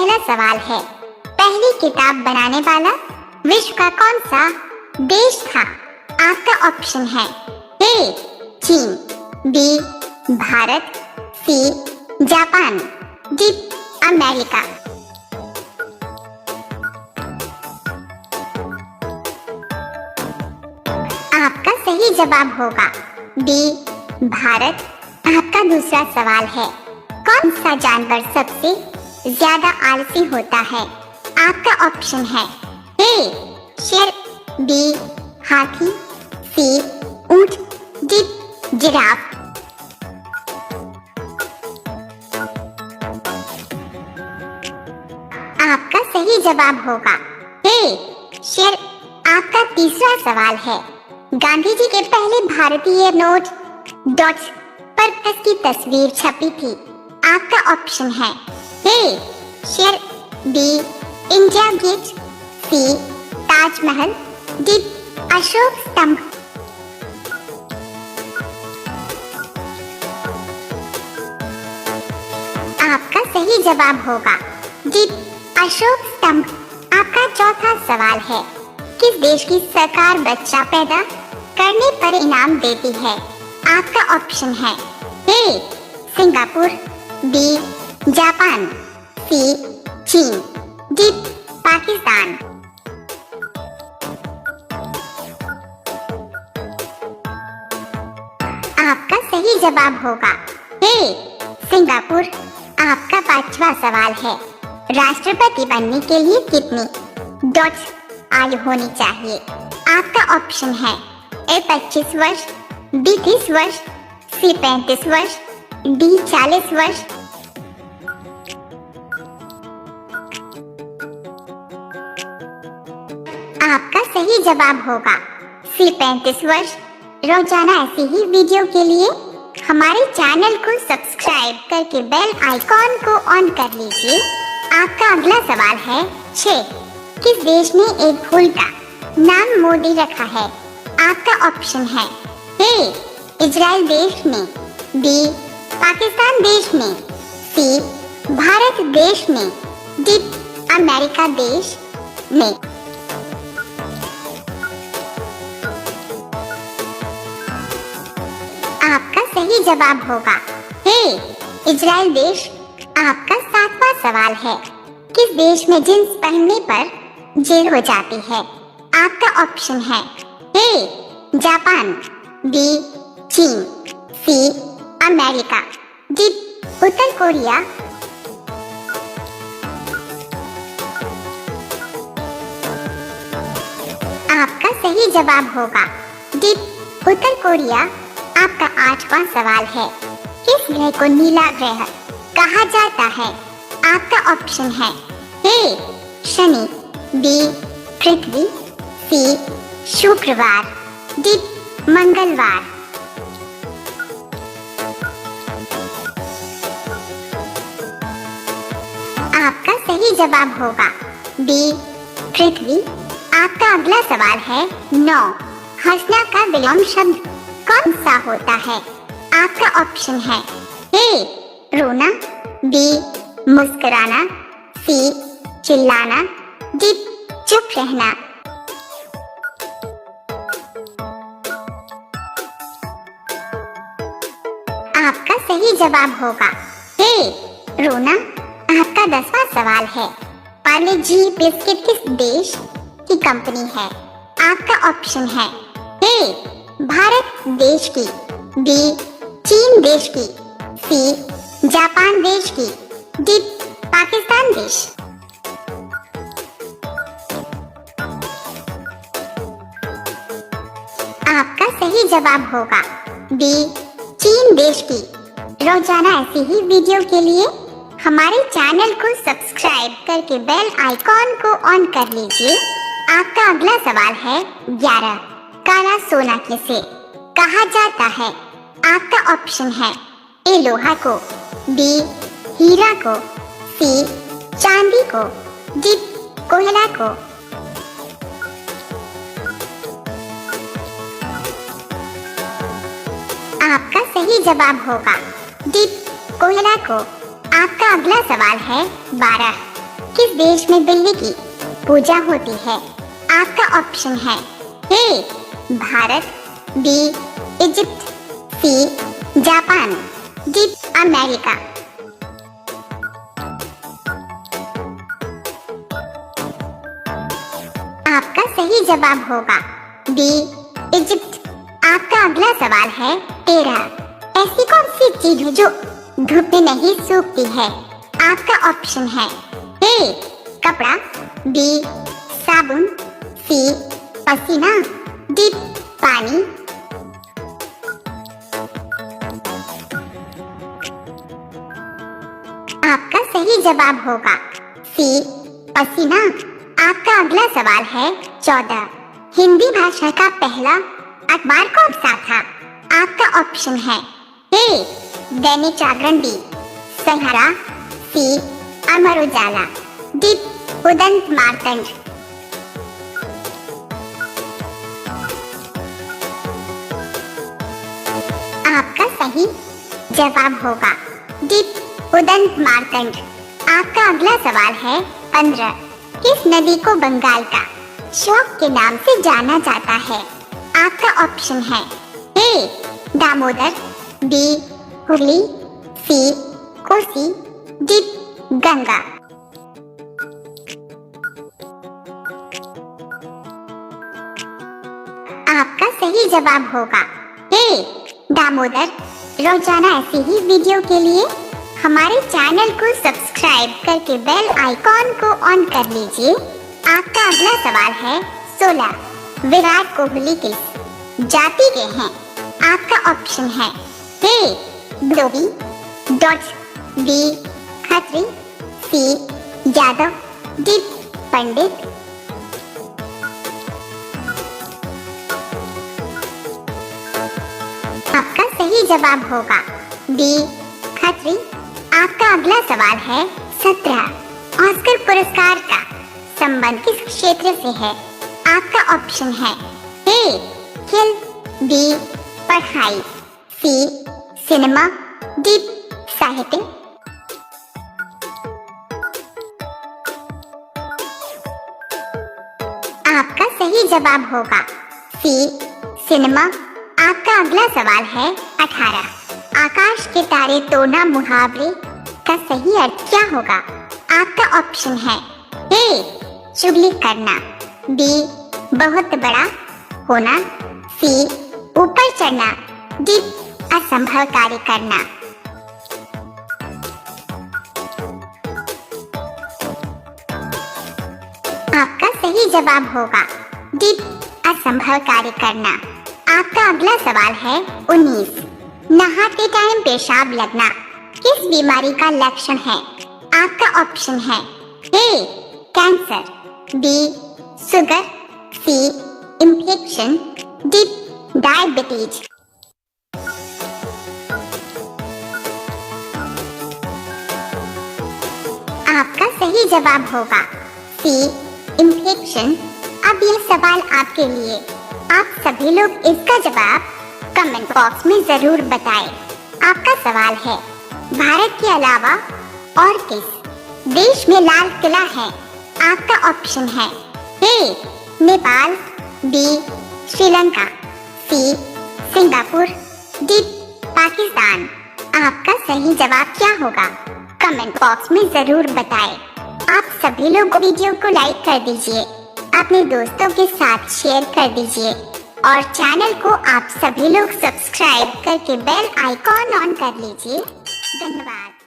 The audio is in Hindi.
पहला सवाल है, पहली किताब बनाने वाला विश्व का कौन सा देश था? आपका ऑप्शन है ए चीन, B Bharat, C Japan, D America. आपका सही जवाब होगा बी भारत। आपका दूसरा सवाल है, कौन सा जानवर सबसे ज्यादा आलसी होता है? आपका ऑप्शन है ए शेर, बी हाथी, सी ऊंट, डी जिराफ। आपका सही जवाब होगा ए शेर। आपका तीसरा सवाल है, गांधी जी के पहले भारतीय नोट डॉट्स पर किसकी तस्वीर छपी थी? आपका ऑप्शन है ए शेर, बी इंडिया गेट, सी ताजमहल, डी अशोक स्तंभ। आपका सही जवाब होगा डी अशोक स्तंभ। आपका चौथा सवाल है, किस देश की सरकार बच्चा पैदा करने पर इनाम देती है? आपका ऑप्शन है ए सिंगापुर, बी जापान, सी चीन, डी पाकिस्तान। आपका सही जवाब होगा ए सिंगापुर। आपका पांचवा सवाल है, राष्ट्रपति बनने के लिए कितनी डॉट्स आयु होनी चाहिए? आपका ऑप्शन है ए 25 वर्ष, बी 30 वर्ष, सी 35 वर्ष, डी 40 वर्ष। आपका सही जवाब होगा सी 35 वर्ष। रोजाना ऐसी ही वीडियो के लिए हमारे चैनल को सब्सक्राइब करके बेल आइकॉन को ऑन कर लीजिए। आपका अगला सवाल है 6, किस देश ने एक फूल का नाम मोदी रखा है? आपका ऑप्शन है ए इजराइल देश में, बी पाकिस्तान देश में, सी भारत देश में, डी अमेरिका देश में। आपका सही जवाब होगा ए इजराइल देश। आपका 7वां सवाल है, किस देश में जींस पहनने पर जेल हो जाती है? आपका ऑप्शन है ए जापान, बी चीन, सी अमेरिका, डी उत्तर कोरिया। आपका सही जवाब होगा डी उत्तर कोरिया। आपका 8वां सवाल है, किस ग्रह को नीला ग्रह कहा जाता है? आपका ऑप्शन है ए शनि, बी पृथ्वी, सी शुक्रवार, डी मंगलवार। आपका सही जवाब होगा बी पृथ्वी। आपका अगला सवाल है 9, हंसना का विलोम शब्द कौन सा होता है? आपका ऑप्शन है ए रोना, बी मुस्कुराना, सी चिल्लाना, डी चुप रहना। आपका सही जवाब होगा ए रोना। आपका 10वां सवाल है, पार्ले जी बिस्किट किस देश की कंपनी है? आपका ऑप्शन है ए भारत देश की, बी चीन देश की, सी जापान देश की, डी पाकिस्तान देश। आपका सही जवाब होगा बी चीन देश की। रोजाना ऐसी ही वीडियो के लिए हमारे चैनल को सब्सक्राइब करके बेल आइकॉन को ऑन कर लीजिए। आपका अगला सवाल है 11, काला सोना किसे कहा जाता है? आपका ऑप्शन है ए लोहा को, बी हीरा को, सी चांदी को, डी कोयला को। आपका सही जवाब होगा डी कोयला को। आपका अगला सवाल है 12, किस देश में बिल्ली की पूजा होती है? आपका ऑप्शन है A Bharat, B Egypt, C Japan, D America. आपका सही जवाब होगा बी इजिप्ट। आपका अगला सवाल है 13। ऐसी कौन सी चीज है जो धूप में नहीं सूखती है? आपका ऑप्शन है ए कपड़ा, बी साबुन, सी पसीना, डी पानी। आपका सही जवाब होगा सी पसीना। आपका अगला सवाल है 14। हिंदी भाषा का पहला अखबार कौन सा था? आपका ऑप्शन है ए दैनिक जागरण, बी सहारा, सी अमर उजाला, डी उदंत मार्तंड। आपका सही जवाब होगा डी उदंत मार्तंड। आपका अगला सवाल है 15। किस नदी को बंगाल का शौक के नाम से जाना जाता है? आपका ऑप्शन है ए दामोदर, बी हुगली, सी कोसी, डी गंगा। आपका सही जवाब होगा ए दामोदर। रोजाना ऐसी ही वीडियो के लिए हमारे चैनल को सब्सक्राइब करके बेल आइकॉन को ऑन कर लीजिए। आपका अगला सवाल है 16। विराट कोहली किस जाति के हैं? आपका ऑप्शन है ए धोबी, डॉट, बी खत्री, सी यादव, डी पंडित। आपका सही जवाब होगा बी खत्री। आपका अगला सवाल है 17। ऑस्कर पुरस्कार का संबंध किस क्षेत्र से है? आपका ऑप्शन है ए खेल, बी पढ़ाई, सी सिनेमा, डी साहित्य। आपका सही जवाब होगा सी सिनेमा। आपका अगला सवाल है 18। आकाश के तारे तोड़ना मुहावरे का सही अर्थ क्या होगा? आपका ऑप्शन है ए चुगली करना, बी बहुत बड़ा होना, सी ऊपर चढ़ना, डी असंभव कार्य करना। आपका सही जवाब होगा डी असंभव कार्य करना। आपका अगला सवाल है 19। नहाते टाइम पेशाब लगना किस बीमारी का लक्षण है? आपका ऑप्शन है ए कैंसर, बी शुगर, सी इन्फेक्शन, डी डायबिटीज। आपका सही जवाब होगा सी इन्फेक्शन। अब यह सवाल आपके लिए। आप सभी लोग इसका जवाब कमेंट बॉक्स में जरूर बताएं। आपका सवाल है भारत के अलावा और किस देश में लाल किला है? आपका ऑप्शन है A Nepal, B Sri Lanka, C Singapore, D Pakistan. आपका सही जवाब क्या होगा? कमेंट बॉक्स में जरूर बताएं। आप सभी लोग वीडियो को लाइक कर दीजिए, अपने दोस्तों के साथ शेयर कर दीजिए और चैनल को आप सभी लोग सब्सक्राइब करके बेल आइकॉन ऑन कर लीजिए। धन्यवाद।